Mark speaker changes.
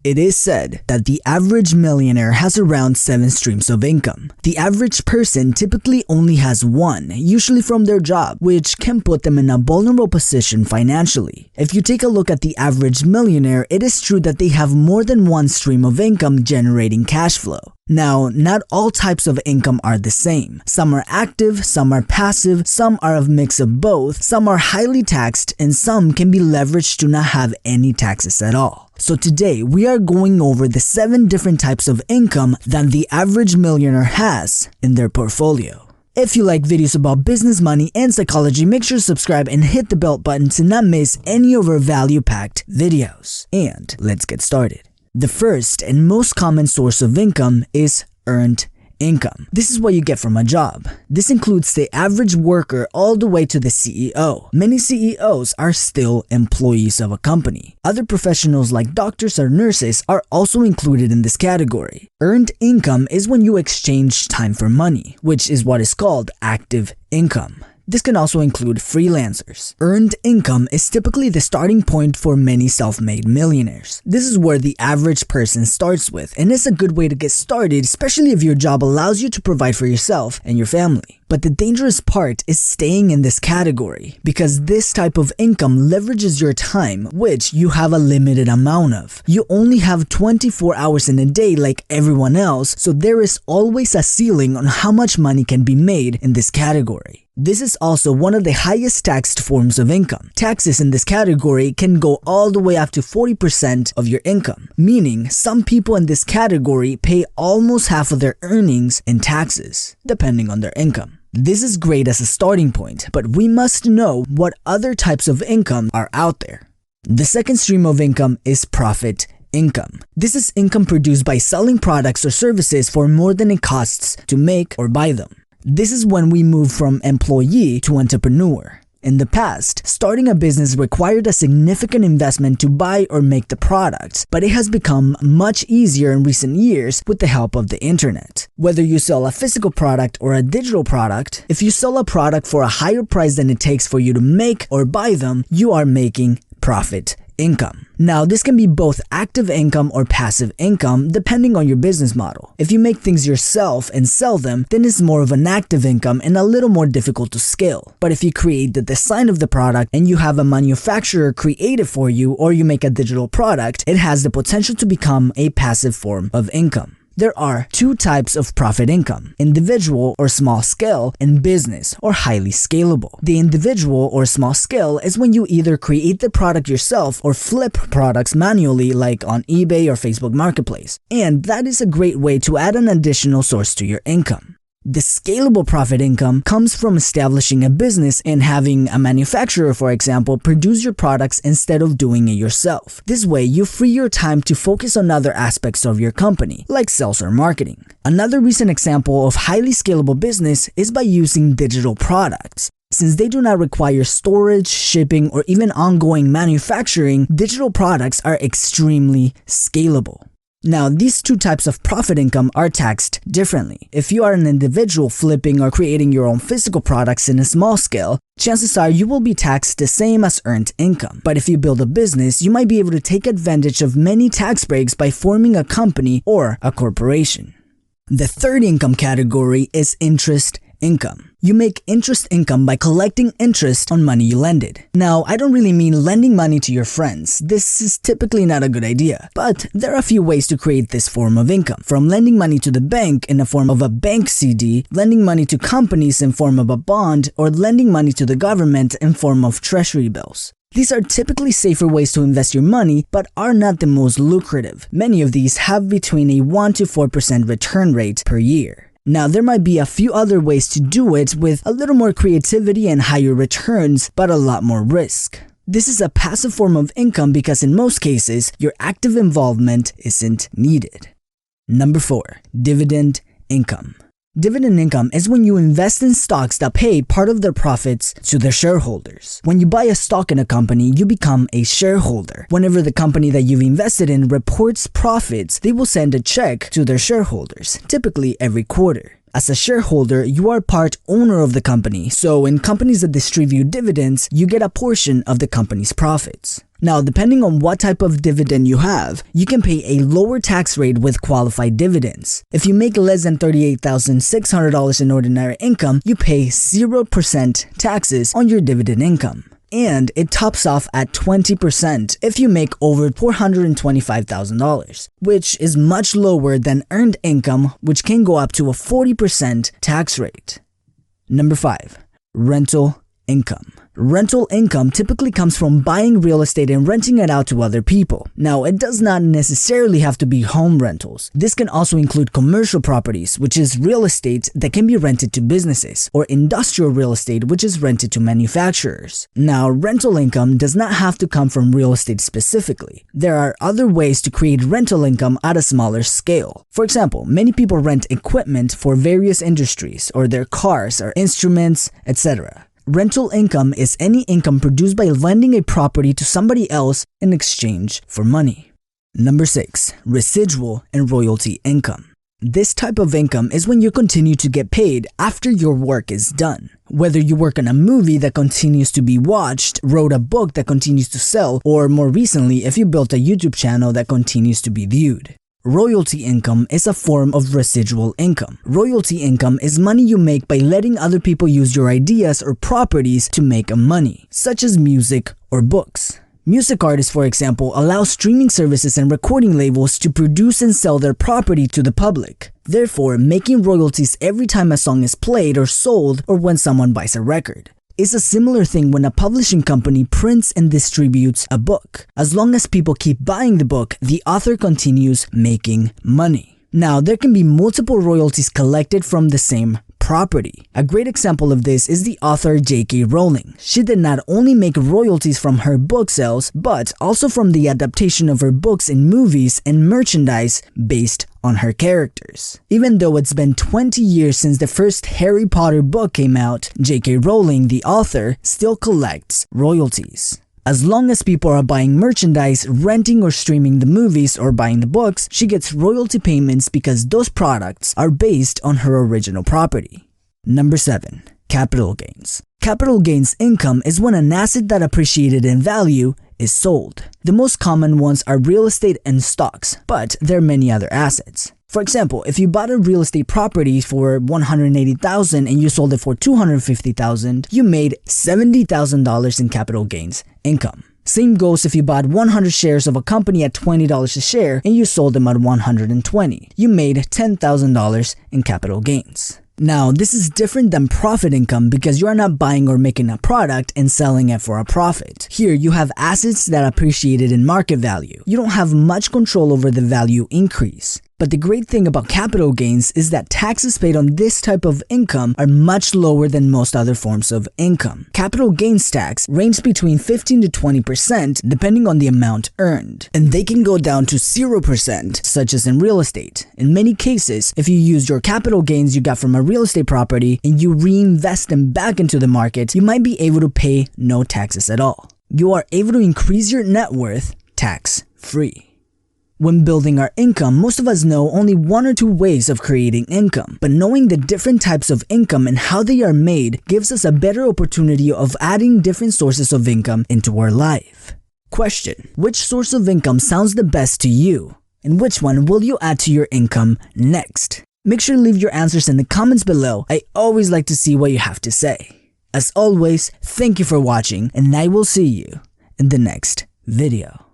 Speaker 1: It is said that the average millionaire has around 7 streams of income. The average person typically only has one, usually from their job, which can put them in a vulnerable position financially. If you take a look at the average millionaire, it is true that they have more than one stream of income generating cash flow. Now, not all types of income are the same. Some are active, some are passive, some are a mix of both, some are highly taxed, and some can be leveraged to not have any taxes at all. So today, we are going over the 7 different types of income that the average millionaire has in their portfolio. If you like videos about business, money, and psychology, make sure to subscribe and hit the bell button to not miss any of our value-packed videos. And let's get started. The first and most common source of income is earned income. This is what you get from a job. This includes the average worker all the way to the CEO. Many CEOs are still employees of a company. Other professionals like doctors or nurses are also included in this category. Earned income is when you exchange time for money, which is what is called active income. This can also include freelancers. Earned income is typically the starting point for many self-made millionaires. This is where the average person starts with, and it's a good way to get started, especially if your job allows you to provide for yourself and your family. But the dangerous part is staying in this category, because this type of income leverages your time, which you have a limited amount of. You only have 24 hours in a day like everyone else, so there is always a ceiling on how much money can be made in this category. This is also one of the highest taxed forms of income. Taxes in this category can go all the way up to 40% of your income, meaning some people in this category pay almost half of their earnings in taxes, depending on their income. This is great as a starting point, but we must know what other types of income are out there. The second stream of income is profit income. This is income produced by selling products or services for more than it costs to make or buy them. This is when we move from employee to entrepreneur. In the past, starting a business required a significant investment to buy or make the products, but it has become much easier in recent years with the help of the internet. Whether you sell a physical product or a digital product, if you sell a product for a higher price than it takes for you to make or buy them, you are making profit income. Now, this can be both active income or passive income depending on your business model. If you make things yourself and sell them, then it's more of an active income and a little more difficult to scale. But if you create the design of the product and you have a manufacturer create it for you, or you make a digital product, it has the potential to become a passive form of income. There are 2 types of profit income: individual or small scale, and business or highly scalable. The individual or small scale is when you either create the product yourself or flip products manually, like on eBay or Facebook Marketplace. And that is a great way to add an additional source to your income. The scalable profit income comes from establishing a business and having a manufacturer, for example, produce your products instead of doing it yourself. This way, you free your time to focus on other aspects of your company, like sales or marketing. Another recent example of highly scalable business is by using digital products. Since they do not require storage, shipping, or even ongoing manufacturing, digital products are extremely scalable. Now, these 2 types of profit income are taxed differently. If you are an individual flipping or creating your own physical products in a small scale, chances are you will be taxed the same as earned income. But if you build a business, you might be able to take advantage of many tax breaks by forming a company or a corporation. The third income category is interest income. You make interest income by collecting interest on money you lended. Now, I don't really mean lending money to your friends. This is typically not a good idea. But there are a few ways to create this form of income. From lending money to the bank in the form of a bank CD, lending money to companies in form of a bond, or lending money to the government in form of treasury bills. These are typically safer ways to invest your money, but are not the most lucrative. Many of these have between a 1 to 4% return rate per year. Now, there might be a few other ways to do it with a little more creativity and higher returns, but a lot more risk. This is a passive form of income because in most cases, your active involvement isn't needed. Number 4, dividend income. Dividend income is when you invest in stocks that pay part of their profits to their shareholders. When you buy a stock in a company, you become a shareholder. Whenever the company that you've invested in reports profits, they will send a check to their shareholders, typically every quarter. As a shareholder, you are part owner of the company, so in companies that distribute dividends, you get a portion of the company's profits. Now, depending on what type of dividend you have, you can pay a lower tax rate with qualified dividends. If you make less than $38,600 in ordinary income, you pay 0% taxes on your dividend income. And it tops off at 20% if you make over $425,000, which is much lower than earned income, which can go up to a 40% tax rate. Number 5. Rental income. Rental income typically comes from buying real estate and renting it out to other people. Now, it does not necessarily have to be home rentals. This can also include commercial properties, which is real estate that can be rented to businesses, or industrial real estate, which is rented to manufacturers. Now, rental income does not have to come from real estate specifically. There are other ways to create rental income at a smaller scale. For example, many people rent equipment for various industries, or their cars or instruments, etc. Rental income is any income produced by lending a property to somebody else in exchange for money. Number 6. Residual and royalty income. This type of income is when you continue to get paid after your work is done. Whether you work on a movie that continues to be watched, wrote a book that continues to sell, or more recently, if you built a YouTube channel that continues to be viewed. Royalty income is a form of residual income. Royalty income is money you make by letting other people use your ideas or properties to make money, such as music or books. Music artists, for example, allow streaming services and recording labels to produce and sell their property to the public, therefore making royalties every time a song is played or sold or when someone buys a record. It's a similar thing when a publishing company prints and distributes a book. As long as people keep buying the book, the author continues making money. Now, there can be multiple royalties collected from the same property. A great example of this is the author J.K. Rowling. She did not only make royalties from her book sales, but also from the adaptation of her books in movies and merchandise based on her characters. Even though it's been 20 years since the first Harry Potter book came out, J.K. Rowling, the author, still collects royalties. As long as people are buying merchandise, renting or streaming the movies, or buying the books, she gets royalty payments because those products are based on her original property. Number 7. Capital gains. Capital gains income is when an asset that appreciated in value is sold. The most common ones are real estate and stocks, but there are many other assets. For example, if you bought a real estate property for $180,000 and you sold it for $250,000, you made $70,000 in capital gains income. Same goes if you bought 100 shares of a company at $20 a share and you sold them at $120. You made $10,000 in capital gains. Now, this is different than profit income because you are not buying or making a product and selling it for a profit. Here, you have assets that appreciated in market value. You don't have much control over the value increase. But the great thing about capital gains is that taxes paid on this type of income are much lower than most other forms of income. Capital gains tax range between 15 to 20% depending on the amount earned, and they can go down to 0%, such as in real estate. In many cases, if you use your capital gains you got from a real estate property and you reinvest them back into the market, you might be able to pay no taxes at all. You are able to increase your net worth tax-free. When building our income, most of us know only one or two ways of creating income, but knowing the different types of income and how they are made gives us a better opportunity of adding different sources of income into our life. Question: which source of income sounds the best to you? And which one will you add to your income next? Make sure to leave your answers in the comments below. I always like to see what you have to say. As always, thank you for watching, and I will see you in the next video.